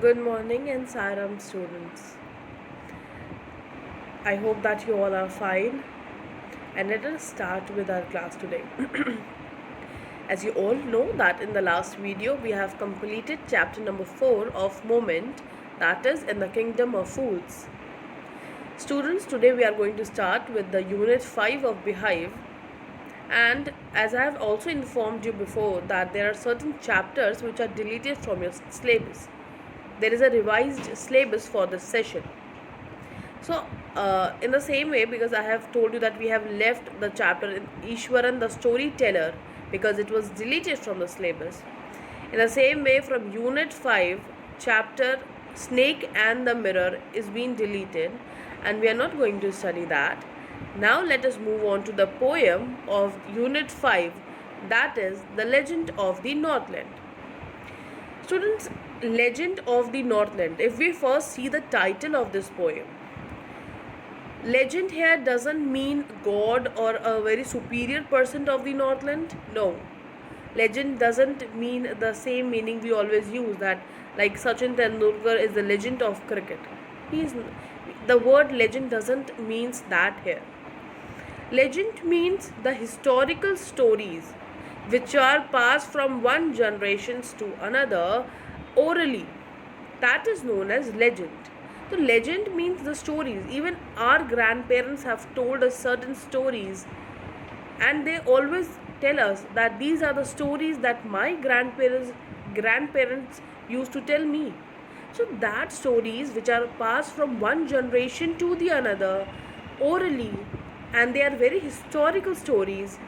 Good morning and Saram students. I hope that you all are fine and let us start with our class today. As you all know that in the last video we have completed chapter number 4 of Moment, that is in the Kingdom of Fools. Students, today we are going to start with the unit 5 of Behave, and as I have also informed you before that there are certain chapters which are deleted from your syllabus. There is a revised syllabus for this session. So, in the same way, because I have told you that we have left the chapter in Ishwaran the storyteller because it was deleted from the syllabus. In the same way, from Unit 5, chapter Snake and the Mirror is being deleted, and we are not going to study that. Now, let us move on to the poem of Unit 5, that is The Legend of the Northland. Students, Legend of the Northland. If we first see the title of this poem, legend here doesn't mean god or a very superior person of the Northland. No. Legend doesn't mean the same meaning we always use, that like Sachin Tendulkar is the legend of cricket. The word legend doesn't means that here. Legend means the historical stories which are passed from one generation to another orally. That is known as legend. So legend means the stories. Even our grandparents have told us certain stories, and they always tell us that these are the stories that my grandparents used to tell me. So that stories which are passed from one generation to the another orally, and they are very historical stories,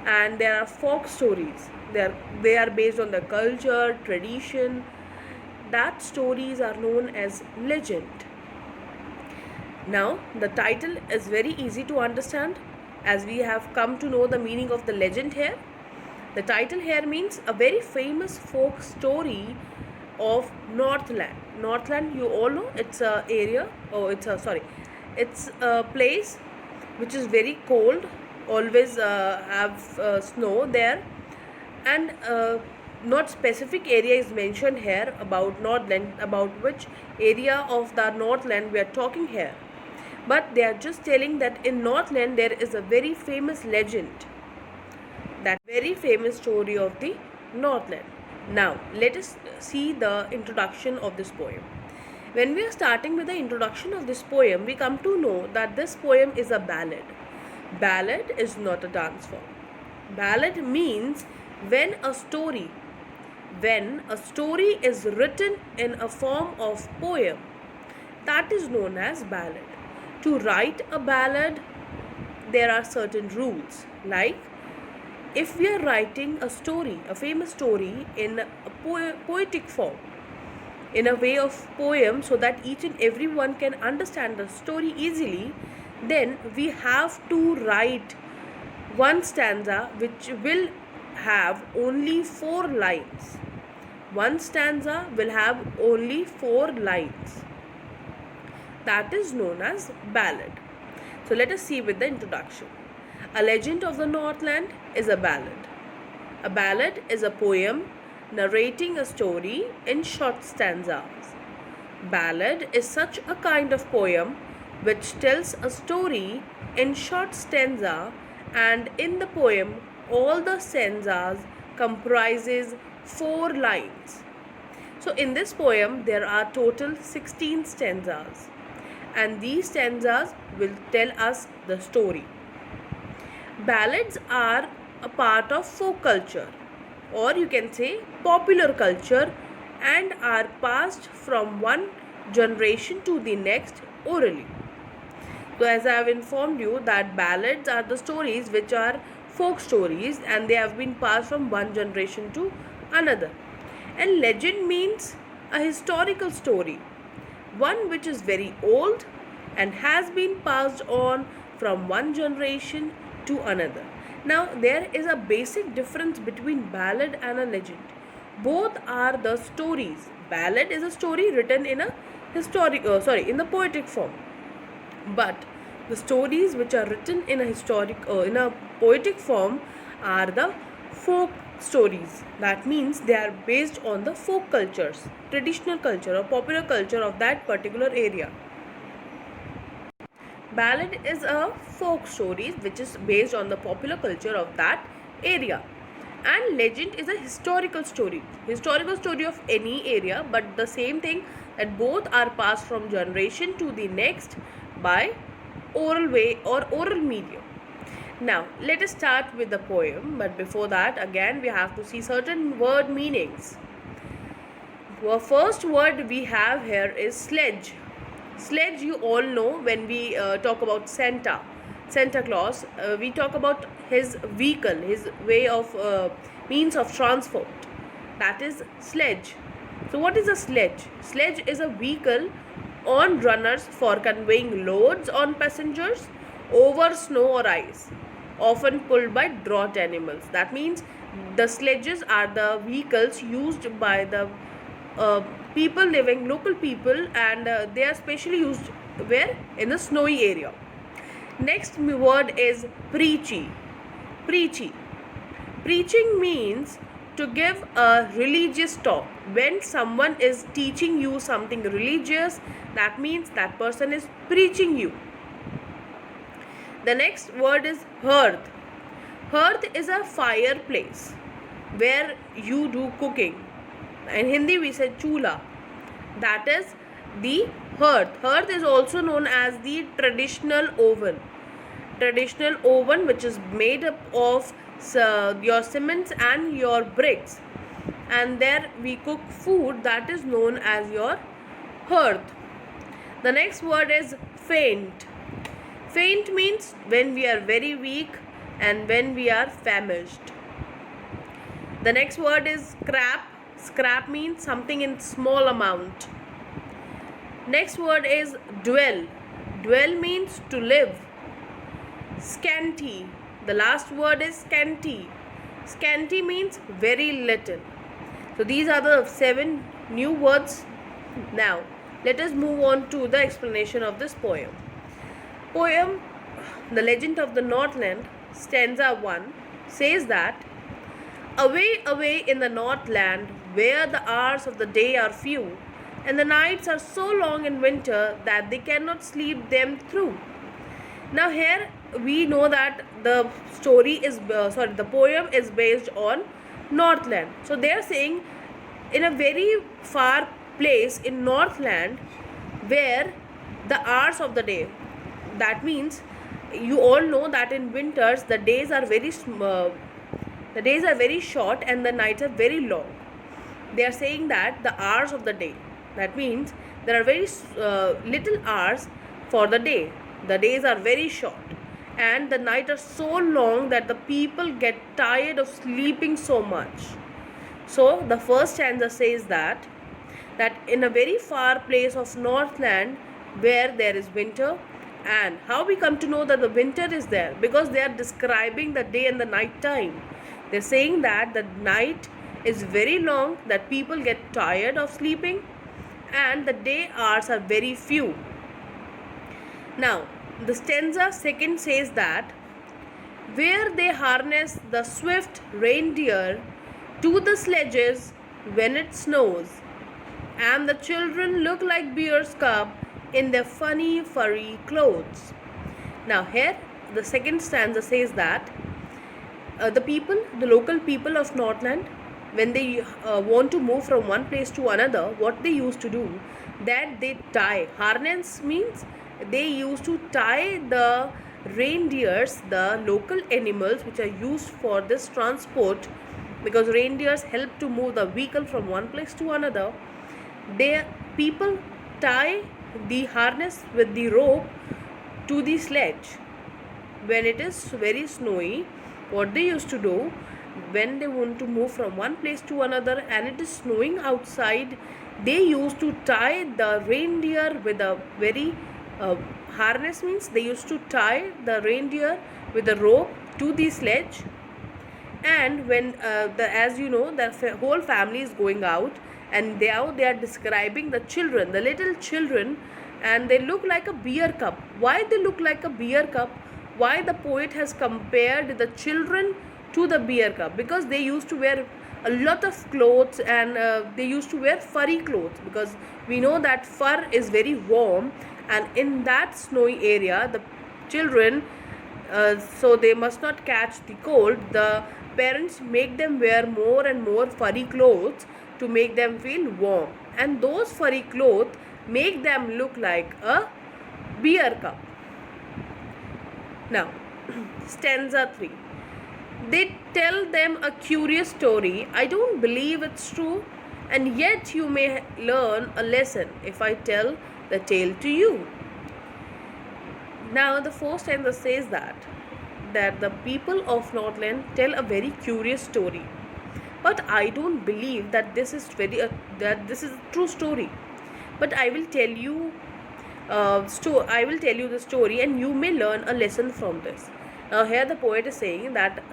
and there are folk stories. They are based on the culture, tradition. That stories are known as legend. Now, the title is very easy to understand as we have come to know the meaning of the legend here. The title here means a very famous folk story of Northland. Northland, you all know, it's a area, it's a place which is very cold, always have snow there, and not specific area is mentioned here about Northland, about which area of the Northland we are talking here. But they are just telling that in Northland there is a very famous legend, that very famous story of the Northland. Now, let us see the introduction of this poem. When we are starting with the introduction of this poem, we come to know that this poem is a ballad. Ballad is not a dance form. Ballad means when a story is written in a form of poem, that is known as ballad. To write a ballad, there are certain rules, like if we are writing a story, a famous story in a poetic form, in a way of poem, so that each and everyone can understand the story easily, then we have to write one stanza which will have only 4 lines. One stanza will have only 4 lines. That is known as ballad. So let us see with the introduction. A Legend of the Northland is a ballad. A ballad is a poem narrating a story in short stanzas. Ballad is such a kind of poem which tells a story in short stanza, and in the poem all the stanzas comprises 4 lines. So in this poem there are total 16 stanzas, and these stanzas will tell us the story. Ballads are a part of folk culture, or you can say popular culture, and are passed from one generation to the next orally. So as I have informed you that ballads are the stories which are folk stories, and they have been passed from one generation to another. And legend means a historical story, one which is very old and has been passed on from one generation to another. Now, there is a basic difference between ballad and a legend. Both are the stories. Ballad is a story written in a in the poetic form. But the stories which are written in a poetic form are the folk stories. That means they are based on the folk cultures, traditional culture or popular culture of that particular area. Ballad is a folk story which is based on the popular culture of that area. And legend is a historical story of any area, but the same thing, that both are passed from generation to the next by oral way or oral medium. Now, let us start with the poem, but before that, again, we have to see certain word meanings. The first word we have here is sledge. Sledge, you all know, when we talk about Santa Claus, we talk about his vehicle, his way of means of transport. That is sledge. So, what is a sledge? Sledge is a vehicle on runners for conveying loads on passengers over snow or ice, often pulled by draught animals. That means the sledges are the vehicles used by the local people, and they are specially used where? In a snowy area. Next word is preachy. Preachy. Preaching means to give a religious talk. When someone is teaching you something religious, that means that person is preaching you. The next word is hearth. Hearth is a fireplace where you do cooking. In Hindi we say chula. That is the hearth. Hearth is also known as the traditional oven. Traditional oven, which is made up of your cements and your bricks, and there we cook food, that is known as your hearth. The next word is faint. Faint means when we are very weak and when we are famished. The next word is scrap. Scrap means something in small amount. Next word is dwell. Dwell means to live. Scanty. The last word is scanty. Scanty means very little. So these are the 7 new words. Now let us move on to the explanation of this poem. Poem The Legend of the Northland, stanza 1 says that away, away in the Northland, where the hours of the day are few, and the nights are so long in winter that they cannot sleep them through. Now here we know that the poem is based on Northland. So they are saying in a very far place in Northland where the hours of the day, that means you all know that in winters the days are very short and the nights are very long. They are saying that the hours of the day, that means there are very little hours for the day. The days are very short and the nights are so long that the people get tired of sleeping so much. So the first stanza says that in a very far place of Northland where there is winter. And how we come to know that the winter is there? Because they are describing the day and the night time. They're saying that the night is very long, that people get tired of sleeping, and the day hours are very few. Now, the stanza second says that where they harness the swift reindeer to the sledges when it snows, and the children look like bear's cub in their funny furry clothes. Now here the second stanza says that the local people of Northland, when they want to move from one place to another, what they used to do, that they tie. Harness means they used to tie the reindeers, the local animals which are used for this transport, because reindeers help to move the vehicle from one place to another. People tie the harness with the rope to the sledge when it is very snowy. What they used to do, when they want to move from one place to another and it is snowing outside, they used to tie the reindeer with a very harness, means they used to tie the reindeer with a rope to the sledge. And when as you know, the whole family is going out, and they are describing the children, the little children, and they look like a beer cup. Why they look like a beer cup? Why the poet has compared the children to the beer cup, because they used to wear a lot of clothes, and they used to wear furry clothes, because we know that fur is very warm, and in that snowy area the children, so they must not catch the cold, the parents make them wear more and more furry clothes to make them feel warm, and those furry clothes make them look like a beer cup. Now, stanza 3. They tell them a curious story. I don't believe it's true, and yet you may learn a lesson if I tell the tale to you. Now, the fourth stanza says that the people of Northland tell a very curious story, but I don't believe that this is that this is a true story. But I will tell you I will tell you the story, and you may learn a lesson from this. Now, here the poet is saying that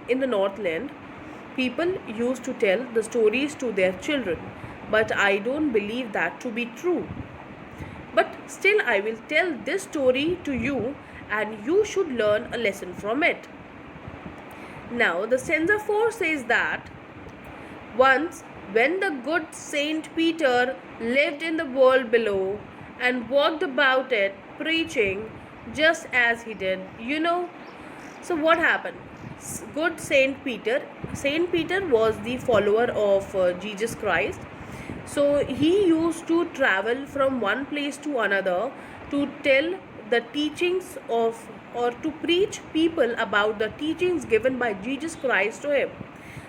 in the Northland, people used to tell the stories to their children, but I don't believe that to be true. But still, I will tell this story to you, and you should learn a lesson from it. Now, the stanza 4 says that once, when the good Saint Peter lived in the world below and walked about it preaching just as he did, So, what happened? Good Saint Peter was the follower of Jesus Christ. So, he used to travel from one place to another to tell the teachings of, or to preach people about the teachings given by Jesus Christ to him.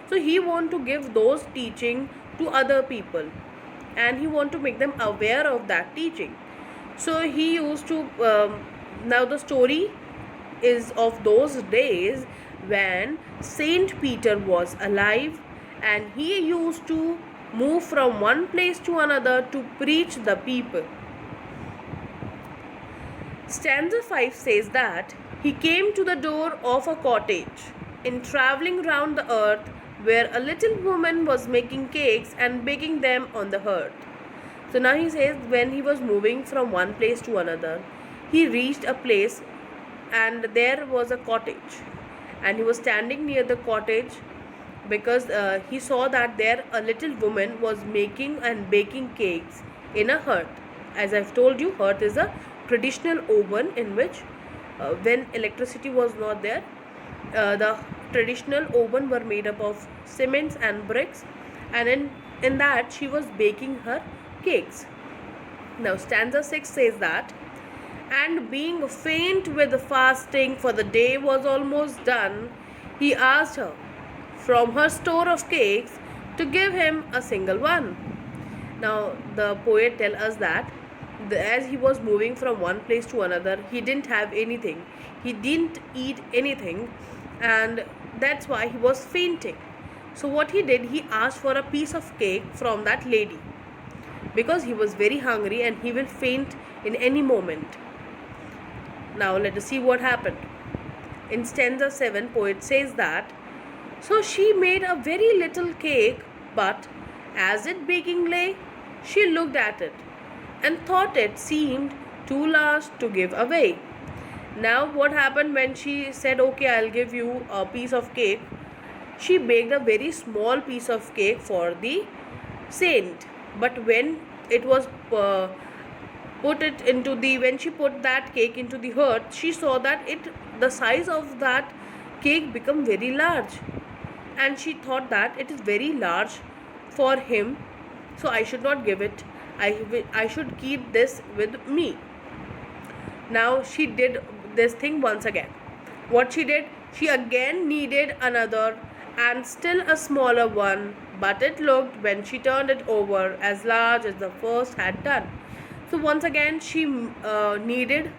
So he want to give those teaching to other people, and he want to make them aware of that teaching. So he used to now the story is of those days when Saint Peter was alive, and he used to move from one place to another to preach the people. Stanza 5 says that he came to the door of a cottage in traveling round the earth, where a little woman was making cakes and baking them on the hearth. So now he says when he was moving from one place to another, he reached a place and there was a cottage, and he was standing near the cottage because he saw that there a little woman was making and baking cakes in a hearth. As I've told you, hearth is a traditional oven in which when electricity was not there, the traditional oven were made up of cements and bricks, and in that she was baking her cakes. Now stanza 6 says that, and being faint with fasting, for the day was almost done, he asked her from her store of cakes to give him a single one. Now the poet tells us that as he was moving from one place to another, he didn't have anything, he didn't eat anything, and that's why he was fainting. So what he did, he asked for a piece of cake from that lady, because he was very hungry and he will faint in any moment. Now let us see what happened. In stanza 7, poet says that, so she made a very little cake, but as it baking lay, she looked at it and thought it seemed too large to give away. Now what happened when she said, okay, I'll give you a piece of cake, she baked a very small piece of cake for the saint. But when it was when she put that cake into the hearth, she saw that the size of that cake become very large, and she thought that it is very large for him, so I should not give it, I should keep this with me. Now she did this thing once again. What she did, she again needed another and still a smaller one, but it looked, when she turned it over, as large as the first had done. So once again she needed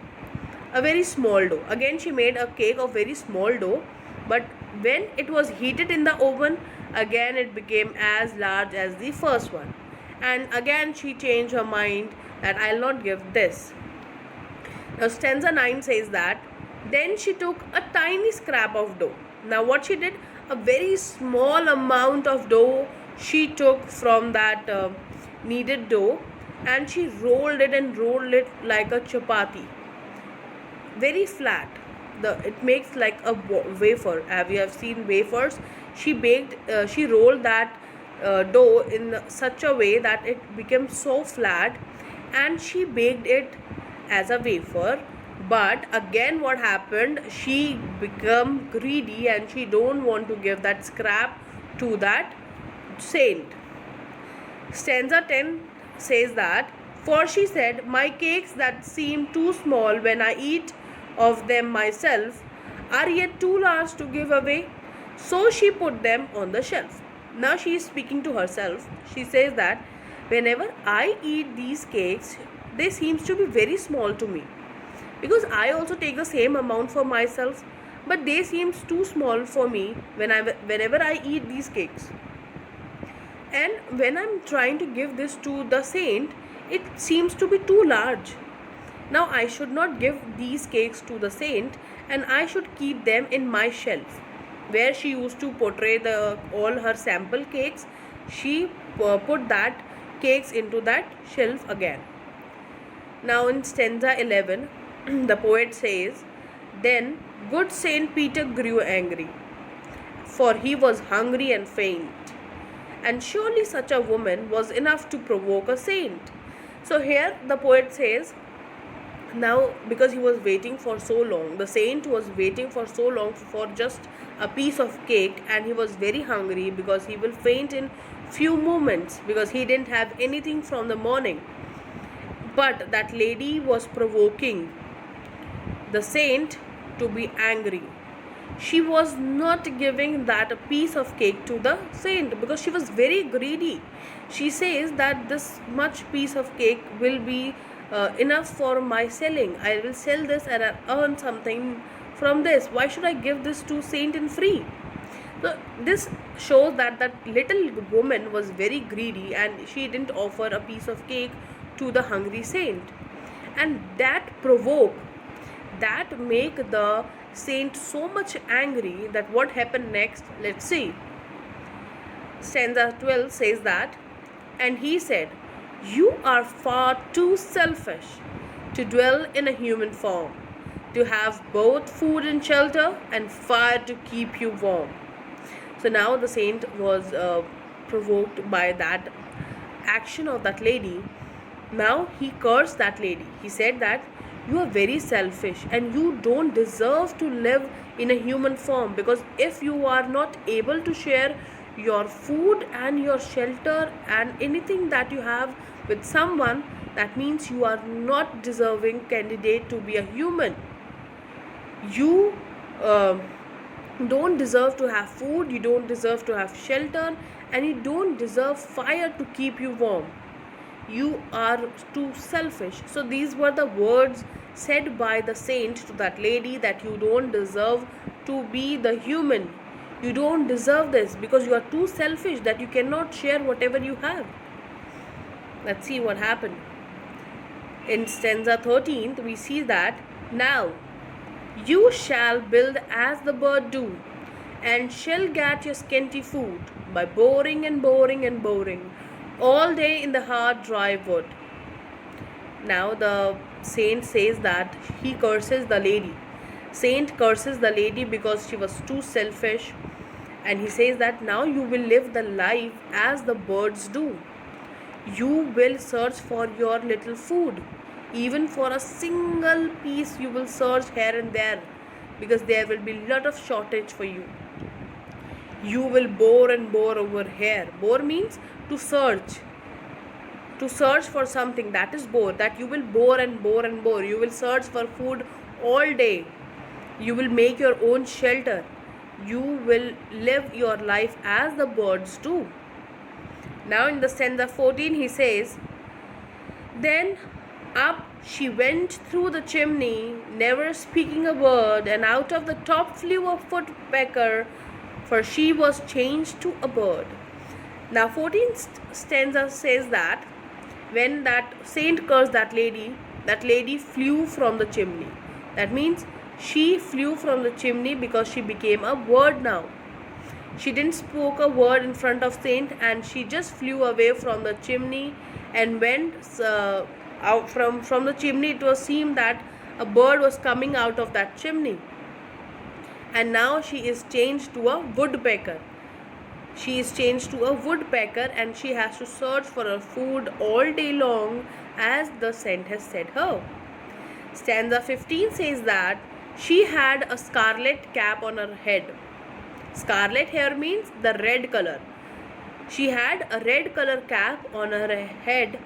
a very small dough. Again she made a cake of very small dough, but when it was heated in the oven, again it became as large as the first one. And again she changed her mind that I'll not give this. Now stanza 9 says that, then she took a tiny scrap of dough. Now what she did, a very small amount of dough she took from that kneaded dough, and she rolled it like a chapati, very flat. the it makes like a wafer. You have seen wafers. She rolled that dough in such a way that it became so flat, and she baked it as a wafer. But again, what happened, she become greedy and she don't want to give that scrap to that saint. Stanza 10 says that, for she said, my cakes that seem too small when I eat of them myself are yet too large to give away. So she put them on the shelf. Now she is speaking to herself. She says that whenever I eat these cakes, they seems to be very small to me, because I also take the same amount for myself, but they seems too small for me whenever I eat these cakes. And when I'm trying to give this to the saint, it seems to be too large. Now I should not give these cakes to the saint, and I should keep them in my shelf, where she used to portray all her sample cakes. She put that cakes into that shelf again. Now in stanza 11, the poet says, then good Saint Peter grew angry, for he was hungry and faint, and surely such a woman was enough to provoke a saint. So here the poet says, now because he was waiting for so long, the saint was waiting for so long for just a piece of cake, and he was very hungry because he will faint in few moments because he didn't have anything from the morning. But that lady was provoking the saint to be angry. She was not giving that piece of cake to the saint because she was very greedy. She says that this much piece of cake will be enough for my selling. I will sell this and I'll earn something from this. Why should I give this to saint in free? So this shows that that little woman was very greedy and she didn't offer a piece of cake to the hungry saint. And that make the saint so much angry that what happened next, let's see. Stanza 12 says that, and he said, you are far too selfish to dwell in a human form, to have both food and shelter and fire to keep you warm. So now the saint was provoked by that action of that lady. Now he cursed that lady. He said that you are very selfish and you don't deserve to live in a human form, because if you are not able to share your food and your shelter and anything that you have with someone, that means you are not deserving candidate to be a human. You don't deserve to have food, you don't deserve to have shelter, and you don't deserve fire to keep you warm. You are too selfish. So these were the words said by the saint to that lady, that you don't deserve to be the human. You don't deserve this because you are too selfish that you cannot share whatever you have. Let's see what happened. In stanza 13th, we see that, now you shall build as the bird do, and shall get your scanty food by boring and boring and boring all day in the hard dry wood. Now the saint says that he curses the lady. Saint curses the lady because she was too selfish, and he says that now you will live the life as the birds do. You will search for your little food. Even for a single piece you will search here and there, because there will be a lot of shortage for you. You will bore and bore over here. Bore means to search for something, that is bore. That you will bore and bore and bore. You will search for food all day. You will make your own shelter. You will live your life as the birds do. Now in the stanza 14 he says, then up she went through the chimney, never speaking a word, and out of the top flew a woodpecker, for she was changed to a bird. Now 14th stanza says that when that saint cursed that lady flew from the chimney. That means she flew from the chimney because she became a bird now. She didn't spoke a word in front of saint, and she just flew away from the chimney and went out from the chimney. It was seemed that a bird was coming out of that chimney. and now she is changed to a woodpecker. She is changed to a woodpecker and she has to search for her food all day long as the scent has set her. Stanza 15 says that she had a scarlet cap on her head. Scarlet here means the red color. She had a red color cap on her head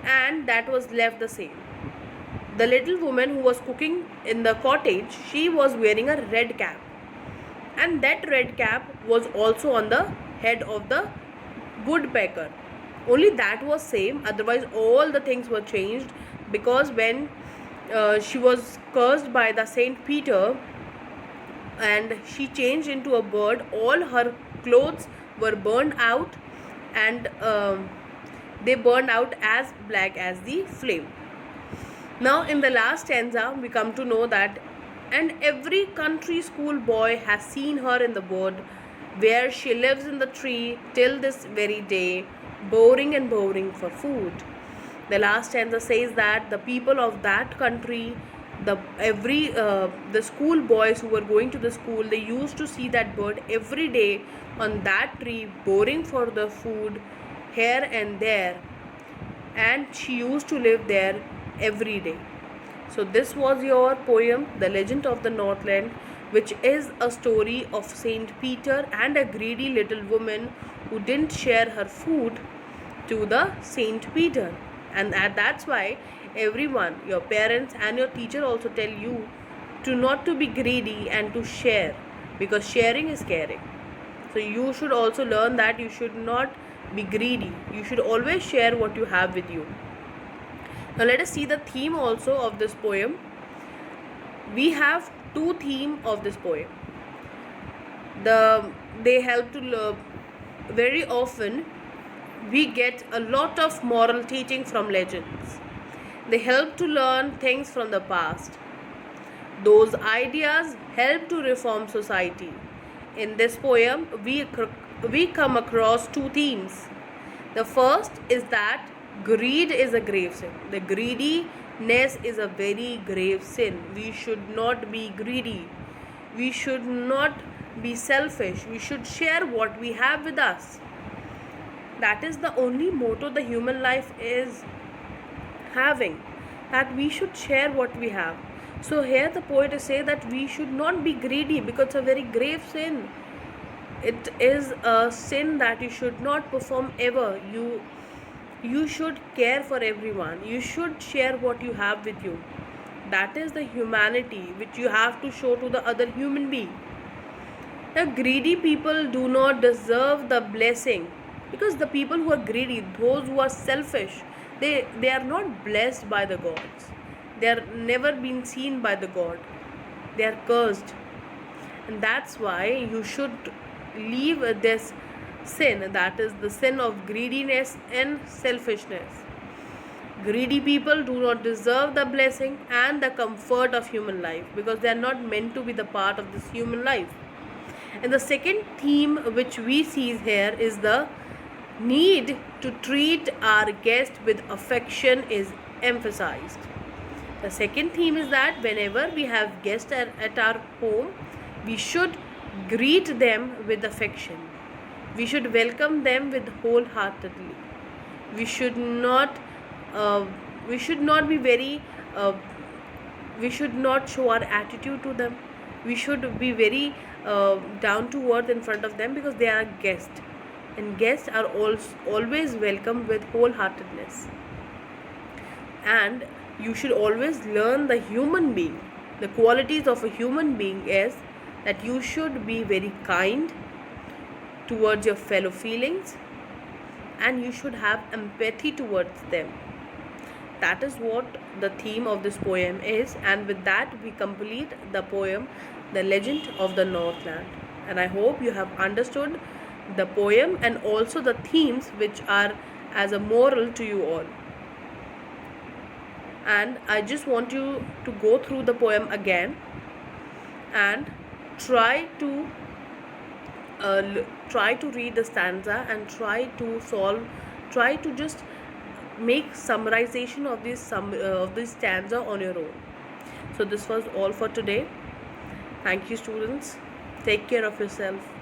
and that was left the same. The little woman who was cooking in the cottage, she was wearing a red cap. And that red cap was also on the head of the woodpecker. Only that was same, otherwise all the things were changed, because when she was cursed by the Saint Peter and she changed into a bird, all her clothes were burned out and they burned out as black as the flame. Now in the last stanza we come to know that, and every country school boy has seen her in the wood where she lives in the tree till this very day, boring and boring for food. The last stanza says that the people of that country, the school boys who were going to the school, they used to see that bird every day on that tree, boring for the food here and there, and she used to live there every day. So this was your poem, The Legend of the Northland, which is a story of Saint Peter and a greedy little woman who didn't share her food to the Saint Peter. And that's why everyone, your parents and your teacher also tell you to not to be greedy and to share, because sharing is caring. So you should also learn that you should not be greedy. You should always share what you have with you. Now let us see the theme also of this poem. We have two themes of this poem. They help to very often we get a lot of moral teaching from legends. They help to learn things from the past. Those ideas help to reform society. In this poem, we come across two themes. The first is that greed is a grave sin. The greediness is a very grave sin. We should not be greedy. We should not be selfish. We should share what we have with us. That is the only motto the human life is having, that we should share what we have. So here the poet is saying that we should not be greedy, because it's a very grave sin. It is a sin that you should not perform ever. You should care for everyone. You should share what you have with you. That is the humanity which you have to show to the other human being. The greedy people do not deserve the blessing, because the people who are greedy, those who are selfish, they are not blessed by the gods. They are never been seen by the God. They are cursed. And that's why you should leave this sin, that is the sin of greediness and selfishness. Greedy people do not deserve the blessing and the comfort of human life, because they are not meant to be the part of this human life. And the second theme which we see here is the need to treat our guest with affection is emphasized. The second theme is that whenever we have guests at our home, we should greet them with affection. We should welcome them with wholeheartedly. We should not be very we should not show our attitude to them. We should be very down to earth in front of them, because they are guests, and guests are always welcomed with wholeheartedness. And you should always learn the human being. The qualities of a human being is that you should be very kind towards your fellow feelings, and you should have empathy towards them. That is what the theme of this poem is, and with that we complete the poem The Legend of the Northland. And I hope you have understood the poem and also the themes which are as a moral to you all. And I just want you to go through the poem again and try to read the stanza and try to just make summarization of this stanza on your own. So this was all for today. Thank you, students. Take care of yourself.